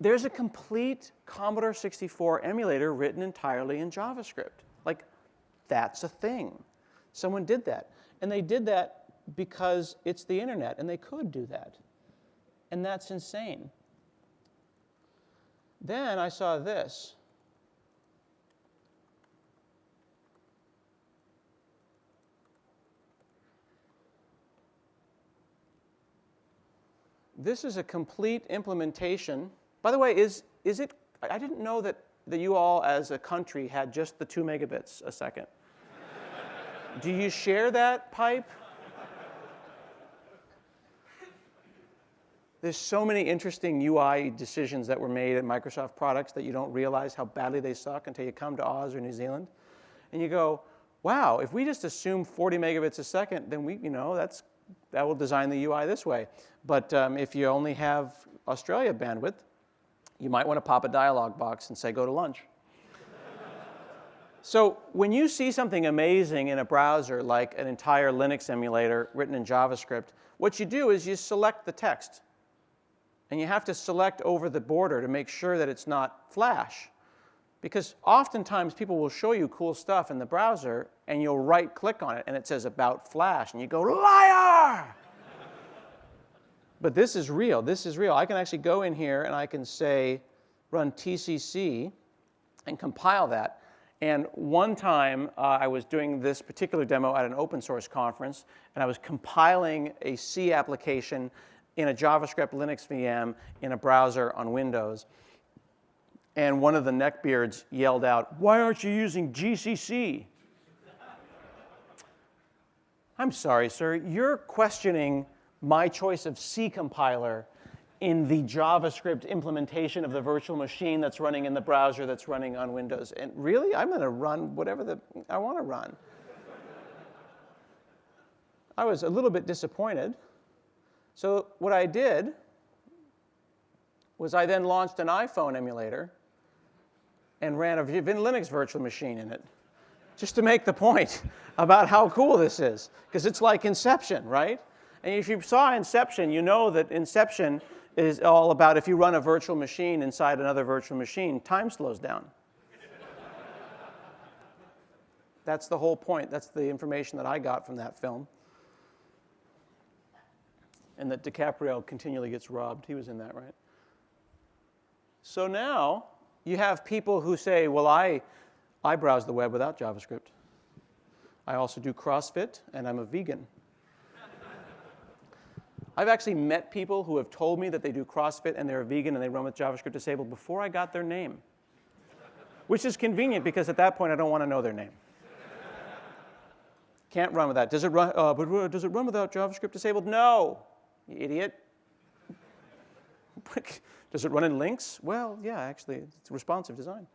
There's a complete Commodore 64 emulator written entirely in JavaScript. Like, that's a thing. Someone did that. And they did that because it's the internet, and they could do that. And that's insane. Then I saw this. This is a complete implementation. By the way, is it? I didn't know that you all as a country had just the 2 megabits a second. Do you share that pipe? There's so many interesting UI decisions that were made at Microsoft products that you don't realize how badly they suck until you come to Oz or New Zealand. And you go, wow, if we just assume 40 megabits a second, then that will design the UI this way. But if you only have Australia bandwidth, you might want to pop a dialog box and say, go to lunch. So when you see something amazing in a browser, like an entire Linux emulator written in JavaScript, what you do is you select the text. And you have to select over the border to make sure that it's not Flash. Because oftentimes people will show you cool stuff in the browser, and you'll right-click on it, and it says About Flash, and you go, liar! But this is real. This is real. I can actually go in here, and I can say, run TCC, and compile that. And one time, I was doing this particular demo at an open source conference, and I was compiling a C application in a JavaScript Linux VM in a browser on Windows. And one of the neckbeards yelled out, why aren't you using GCC? I'm sorry, sir. You're questioning my choice of C compiler in the JavaScript implementation of the virtual machine that's running in the browser that's running on Windows. And really, I'm going to run whatever I want to run. I was a little bit disappointed. So what I did was I then launched an iPhone emulator and ran a Linux virtual machine in it, just to make the point about how cool this is, because it's like Inception, right? And if you saw Inception, you know that Inception is all about if you run a virtual machine inside another virtual machine, time slows down. That's the whole point. That's the information that I got from that film. And that DiCaprio continually gets robbed. He was in that, right? So now you have people who say, well, I browse the web without JavaScript. I also do CrossFit, and I'm a vegan. I've actually met people who have told me that they do CrossFit and they're a vegan and they run with JavaScript disabled before I got their name, which is convenient because at that point I don't want to know their name. Can't run with that. Does it run? But does it run without JavaScript disabled? No, you idiot. Does it run in links? Well, yeah, actually, it's responsive design.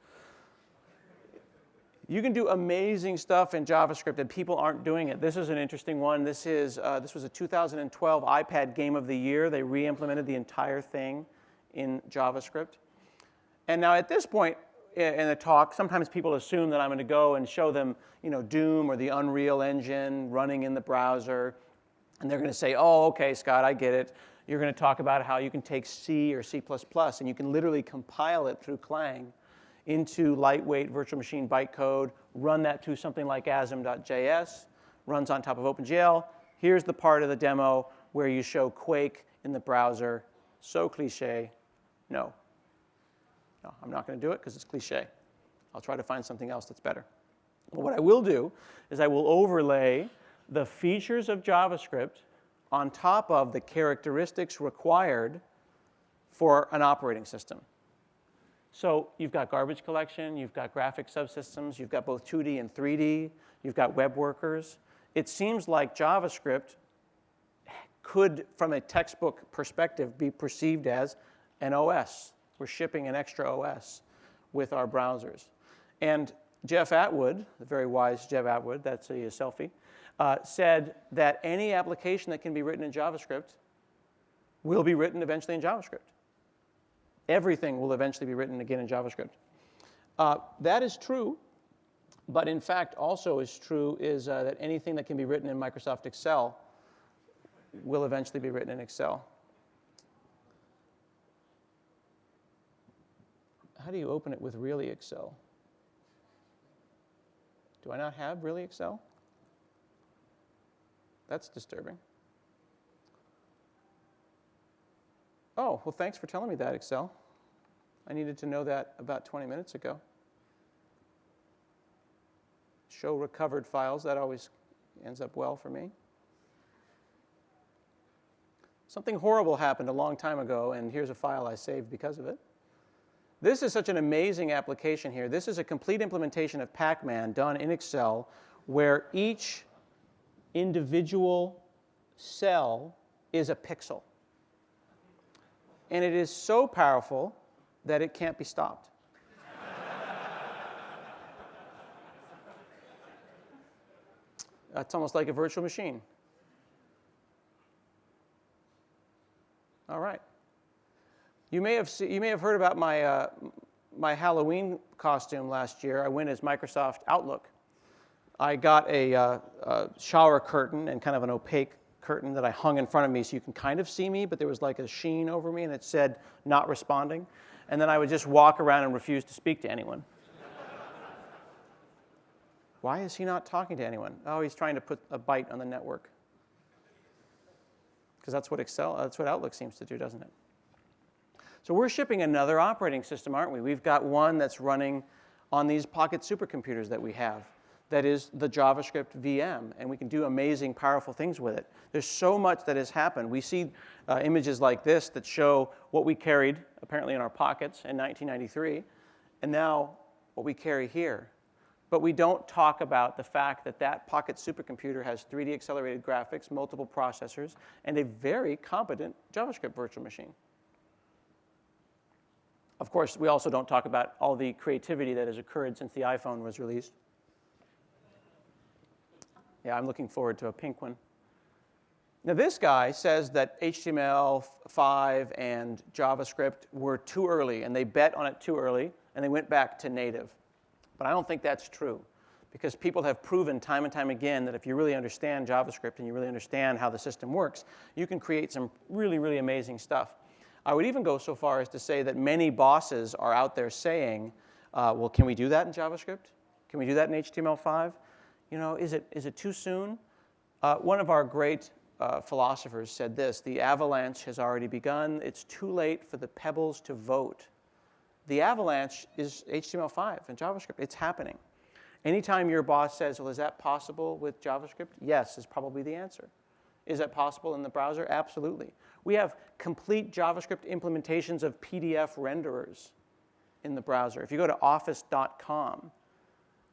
You can do amazing stuff in JavaScript, and people aren't doing it. This is an interesting one. This was a 2012 iPad Game of the Year. They re-implemented the entire thing in JavaScript. And now at this point in the talk, sometimes people assume that I'm going to go and show them, Doom or the Unreal Engine running in the browser. And they're going to say, oh, OK, Scott, I get it. You're going to talk about how you can take C or C++, and you can literally compile it through Clang into lightweight virtual machine bytecode, run that to something like asm.js, runs on top of OpenGL. Here's the part of the demo where you show Quake in the browser. So cliche. No, I'm not going to do it because it's cliche. I'll try to find something else that's better. But what I will do is I will overlay the features of JavaScript on top of the characteristics required for an operating system. So you've got garbage collection, you've got graphic subsystems, you've got both 2D and 3D, you've got web workers. It seems like JavaScript could, from a textbook perspective, be perceived as an OS. We're shipping an extra OS with our browsers. And Jeff Atwood, the very wise Jeff Atwood, that's a selfie, said that any application that can be written in JavaScript will be written eventually in JavaScript. Everything will eventually be written again in JavaScript. That is true, but in fact also is true is that anything that can be written in Microsoft Excel will eventually be written in Excel. How do you open it with Really Excel? Do I not have Really Excel? That's disturbing. Oh, well, thanks for telling me that, Excel. I needed to know that about 20 minutes ago. Show recovered files, that always ends up well for me. Something horrible happened a long time ago, and here's a file I saved because of it. This is such an amazing application here. This is a complete implementation of Pac-Man done in Excel, where each individual cell is a pixel. And it is so powerful that it can't be stopped. It's almost like a virtual machine. All right. You may have heard about my Halloween costume last year. I went as Microsoft Outlook. I got a shower curtain and kind of an opaque curtain that I hung in front of me so you can kind of see me, but there was like a sheen over me and it said not responding. And then I would just walk around and refuse to speak to anyone. Why is he not talking to anyone? Oh, he's trying to put a byte on the network. Because that's what Outlook seems to do, doesn't it? So we're shipping another operating system, aren't we? We've got one that's running on these pocket supercomputers that we have. That is the JavaScript VM, and we can do amazing, powerful things with it. There's so much that has happened. We see images like this that show what we carried, apparently in our pockets in 1993, and now what we carry here. But we don't talk about the fact that that pocket supercomputer has 3D accelerated graphics, multiple processors, and a very competent JavaScript virtual machine. Of course, we also don't talk about all the creativity that has occurred since the iPhone was released. Yeah, I'm looking forward to a pink one. Now this guy says that HTML5 and JavaScript were too early, and they bet on it too early, and they went back to native. But I don't think that's true, because people have proven time and time again that if you really understand JavaScript and you really understand how the system works, you can create some really, really amazing stuff. I would even go so far as to say that many bosses are out there saying, well, can we do that in JavaScript? Can we do that in HTML5? You know, is it too soon? One of our great philosophers said this: the avalanche has already begun. It's too late for the pebbles to vote. The avalanche is HTML5 and JavaScript. It's happening. Anytime your boss says, well, is that possible with JavaScript? Yes, is probably the answer. Is that possible in the browser? Absolutely. We have complete JavaScript implementations of PDF renderers in the browser. If you go to office.com,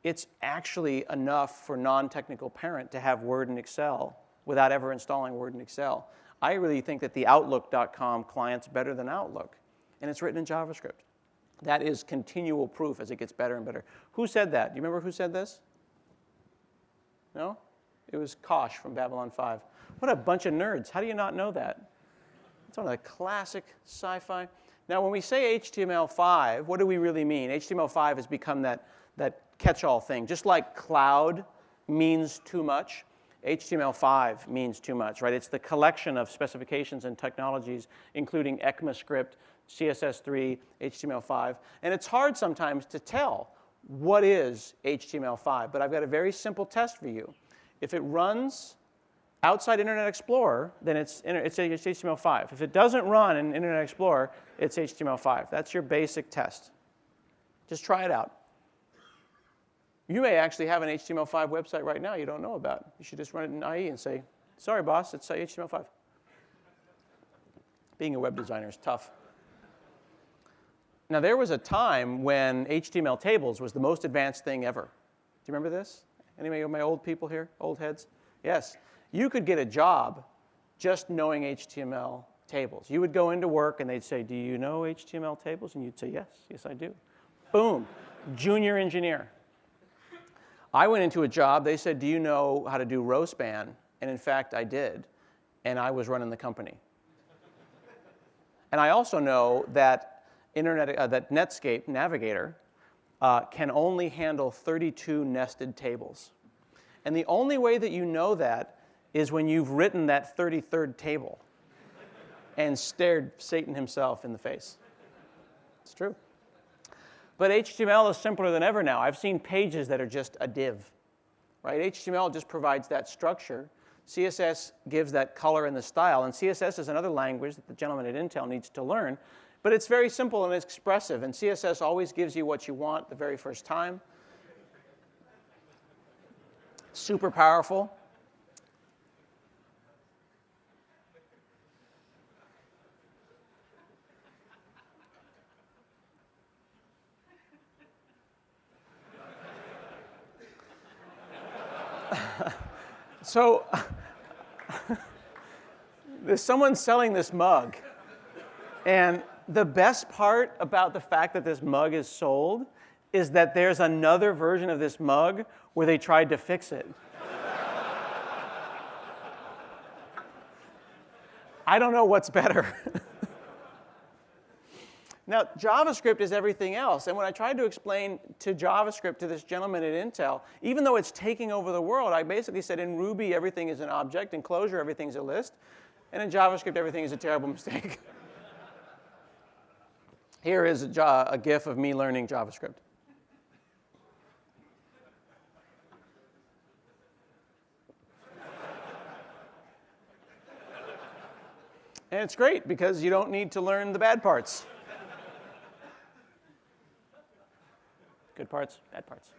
it's actually enough for non-technical parent to have Word and Excel without ever installing Word and Excel. I really think that the Outlook.com client's better than Outlook, and it's written in JavaScript. That is continual proof as it gets better and better. Who said that? Do you remember who said this? No? It was Kosh from Babylon 5. What a bunch of nerds. How do you not know that? It's one of the classic sci-fi. Now, when we say HTML5, what do we really mean? HTML5 has become that catch-all thing. Just like cloud means too much, HTML5 means too much, right? It's the collection of specifications and technologies, including ECMAScript, CSS3, HTML5. And it's hard sometimes to tell what is HTML5, but I've got a very simple test for you. If it runs outside Internet Explorer, then it's HTML5. If it doesn't run in Internet Explorer, it's HTML5. That's your basic test. Just try it out. You may actually have an HTML5 website right now you don't know about. You should just run it in IE and say, sorry, boss, it's HTML5. Being a web designer is tough. Now, there was a time when HTML tables was the most advanced thing ever. Do you remember this? Anybody of my old people here? Old heads? Yes. You could get a job just knowing HTML tables. You would go into work and they'd say, do you know HTML tables? And you'd say, yes, yes, I do. Boom, junior engineer. I went into a job, they said, do you know how to do row span? And in fact, I did. And I was running the company. And I also know that that Netscape Navigator can only handle 32 nested tables. And the only way that you know that is when you've written that 33rd table and stared Satan himself in the face. It's true. But HTML is simpler than ever now. I've seen pages that are just a div, right? HTML just provides that structure. CSS gives that color and the style. And CSS is another language that the gentleman at Intel needs to learn. But it's very simple and expressive. And CSS always gives you what you want the very first time. Super powerful. So there's someone selling this mug. And the best part about the fact that this mug is sold is that there's another version of this mug where they tried to fix it. I don't know what's better. Now, JavaScript is everything else. And when I tried to explain to JavaScript to this gentleman at Intel, even though it's taking over the world, I basically said in Ruby, everything is an object. In Clojure, everything's a list. And in JavaScript, everything is a terrible mistake. Here is a GIF of me learning JavaScript. And it's great because you don't need to learn the bad parts. Good parts, bad parts.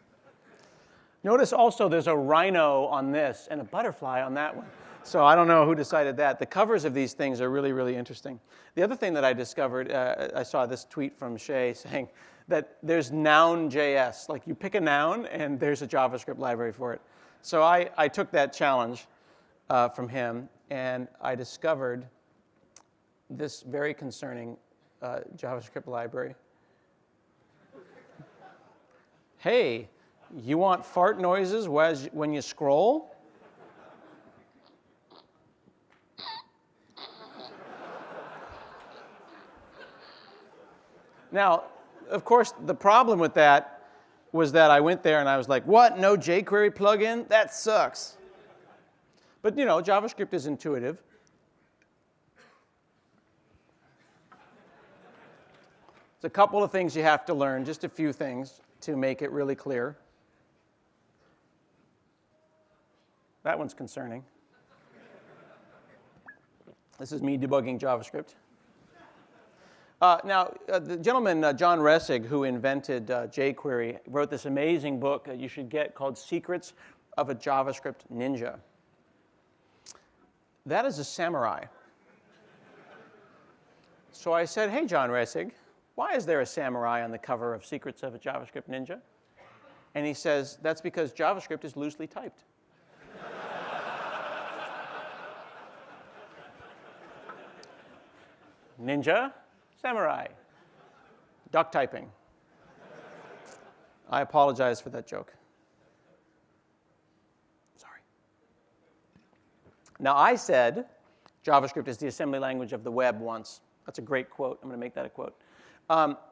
Notice also there's a rhino on this and a butterfly on that one. So I don't know who decided that. The covers of these things are really, really interesting. The other thing that I discovered, I saw this tweet from Shay saying that there's noun.js. Like you pick a noun and there's a JavaScript library for it. So I took that challenge from him and I discovered this very concerning JavaScript library. Hey, you want fart noises when you scroll? Now, of course, the problem with that was that I went there and I was like, what, no jQuery plugin? That sucks. But JavaScript is intuitive. There's a couple of things you have to learn, just a few things to make it really clear. That one's concerning. This is me debugging JavaScript. Now, the gentleman, John Resig, who invented jQuery, wrote this amazing book that you should get called Secrets of a JavaScript Ninja. That is a samurai. So I said, hey, John Resig, why is there a samurai on the cover of Secrets of a JavaScript Ninja? And he says, that's because JavaScript is loosely typed. Ninja, samurai, duck typing. I apologize for that joke. Sorry. Now, I said JavaScript is the assembly language of the web once. That's a great quote. I'm going to make that a quote.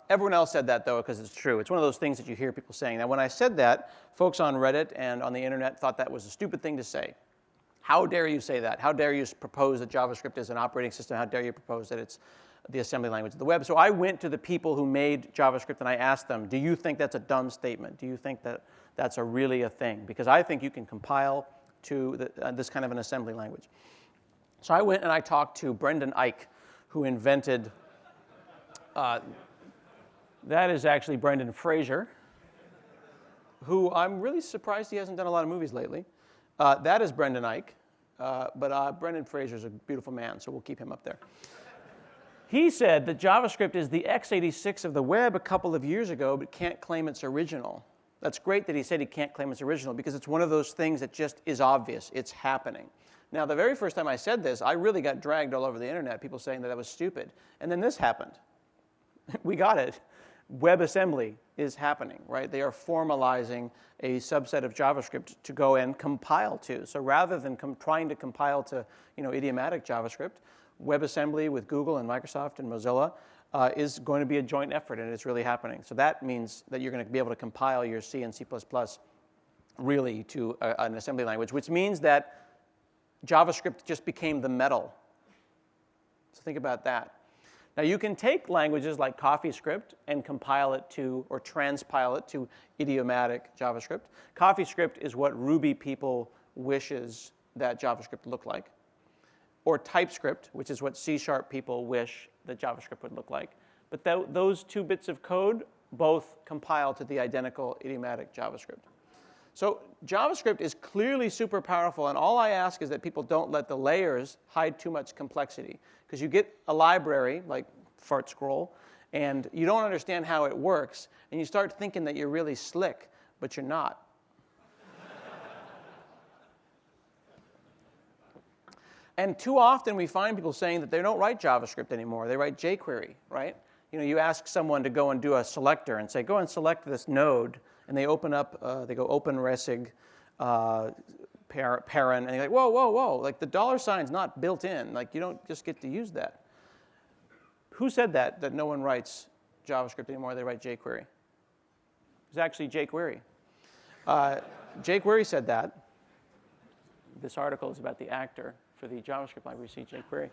Everyone else said that, though, because it's true. It's one of those things that you hear people saying. Now, when I said that, folks on Reddit and on the internet thought that was a stupid thing to say. How dare you say that? How dare you propose that JavaScript is an operating system? How dare you propose that it's the assembly language of the web? So I went to the people who made JavaScript and I asked them, do you think that's a dumb statement? Do you think that that's really a thing? Because I think you can compile to this kind of an assembly language. So I went and I talked to Brendan Eich, who invented, that is actually Brendan Fraser, who I'm really surprised he hasn't done a lot of movies lately. That is Brendan Eich, but Brendan Fraser is a beautiful man, so we'll keep him up there. He said that JavaScript is the x86 of the web a couple of years ago, but can't claim it's original. That's great that he said he can't claim it's original, because it's one of those things that just is obvious. It's happening. Now, the very first time I said this, I really got dragged all over the internet, people saying that I was stupid. And then this happened. We got it. WebAssembly is happening, right? They are formalizing a subset of JavaScript to go and compile to. So rather than trying to compile to idiomatic JavaScript, WebAssembly with Google and Microsoft and Mozilla is going to be a joint effort, and it's really happening. So that means that you're going to be able to compile your C and C++ really to an assembly language, which means that JavaScript just became the metal. So think about that. Now, you can take languages like CoffeeScript and compile it to, or transpile it to idiomatic JavaScript. CoffeeScript is what Ruby people wishes that JavaScript looked like. Or TypeScript, which is what C# people wish that JavaScript would look like. But those two bits of code both compile to the identical idiomatic JavaScript. So JavaScript is clearly super powerful, and all I ask is that people don't let the layers hide too much complexity. Because you get a library, like fart scroll, and you don't understand how it works, and you start thinking that you're really slick, but you're not. And too often we find people saying that they don't write JavaScript anymore. They write jQuery, right? You ask someone to go and do a selector and say, go and select this node, and they open up, they go open resig parent, and you're like, whoa, whoa, whoa, like the $sign's not built in. Like you don't just get to use that. Who said that no one writes JavaScript anymore, they write jQuery? It was actually jQuery. jQuery said that. This article is about the actor for the JavaScript library, C jQuery.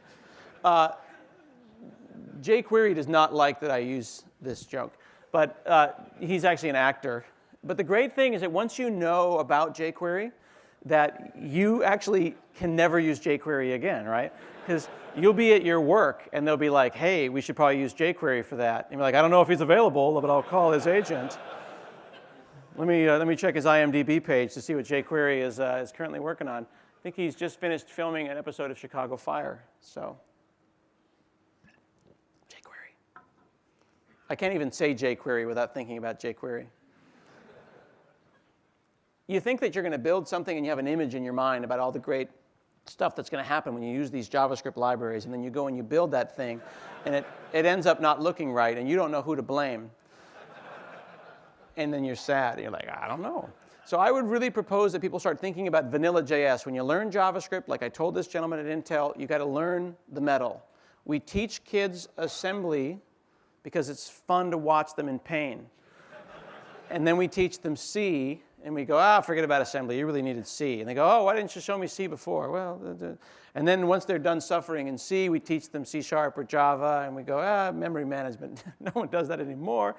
jQuery does not like that I use this joke, but he's actually an actor. But the great thing is that once you know about jQuery, that you actually can never use jQuery again, right? Because you'll be at your work, and they'll be like, hey, we should probably use jQuery for that. And you're like, I don't know if he's available, but I'll call his agent. Let me check his IMDb page to see what jQuery is currently working on. I think he's just finished filming an episode of Chicago Fire, so. jQuery. I can't even say jQuery without thinking about jQuery. You think that you're going to build something and you have an image in your mind about all the great stuff that's going to happen when you use these JavaScript libraries, and then you go and you build that thing, and it ends up not looking right, and you don't know who to blame. And then you're sad. You're like, I don't know. So I would really propose that people start thinking about vanilla JS. When you learn JavaScript, like I told this gentleman at Intel, you got to learn the metal. We teach kids assembly because it's fun to watch them in pain. And then we teach them C, and we go, forget about assembly. You really needed C. And they go, why didn't you show me C before? Well, and then once they're done suffering in C, we teach them C# or Java, and we go, memory management. No one does that anymore.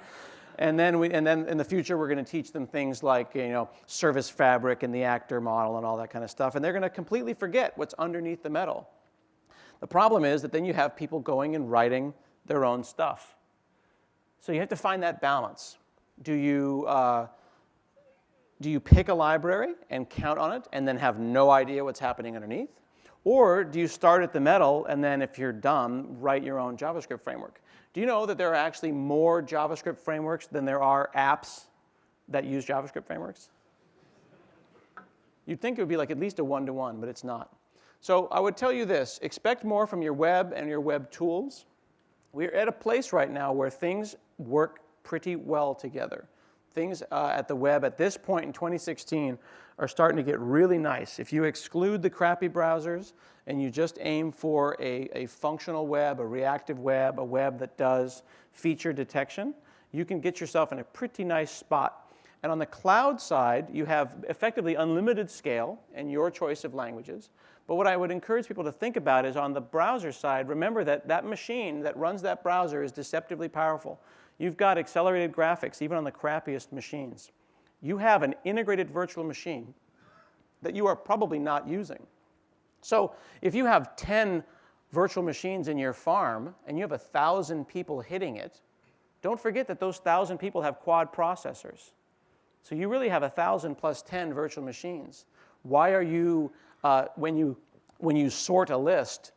And then in the future, we're going to teach them things like, service fabric and the actor model and all that kind of stuff. And they're going to completely forget what's underneath the metal. The problem is that then you have people going and writing their own stuff. So you have to find that balance. Do you pick a library and count on it and then have no idea what's happening underneath? Or do you start at the metal and then, if you're dumb, write your own JavaScript framework? Do you know that there are actually more JavaScript frameworks than there are apps that use JavaScript frameworks? You'd think it would be like at least a 1-to-1, but it's not. So I would tell you this. Expect more from your web and your web tools. We're at a place right now where things work pretty well together. Things at the web at this point in 2016 are starting to get really nice. If you exclude the crappy browsers and you just aim for a functional web, a reactive web, a web that does feature detection, you can get yourself in a pretty nice spot. And on the cloud side, you have effectively unlimited scale and your choice of languages. But what I would encourage people to think about is on the browser side, remember that that machine that runs that browser is deceptively powerful. You've got accelerated graphics, even on the crappiest machines. You have an integrated virtual machine that you are probably not using. So if you have 10 virtual machines in your farm and you have 1,000 people hitting it, don't forget that those 1,000 people have quad processors. So you really have 1,000 plus 10 virtual machines. Why are you, when you sort a list,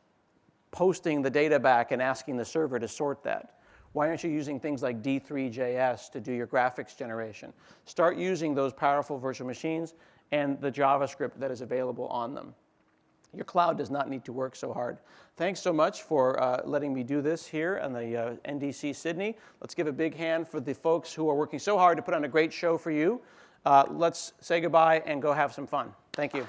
posting the data back and asking the server to sort that? Why aren't you using things like D3.js to do your graphics generation? Start using those powerful virtual machines and the JavaScript that is available on them. Your cloud does not need to work so hard. Thanks so much for letting me do this here on the NDC Sydney. Let's give a big hand for the folks who are working so hard to put on a great show for you. Let's say goodbye and go have some fun. Thank you.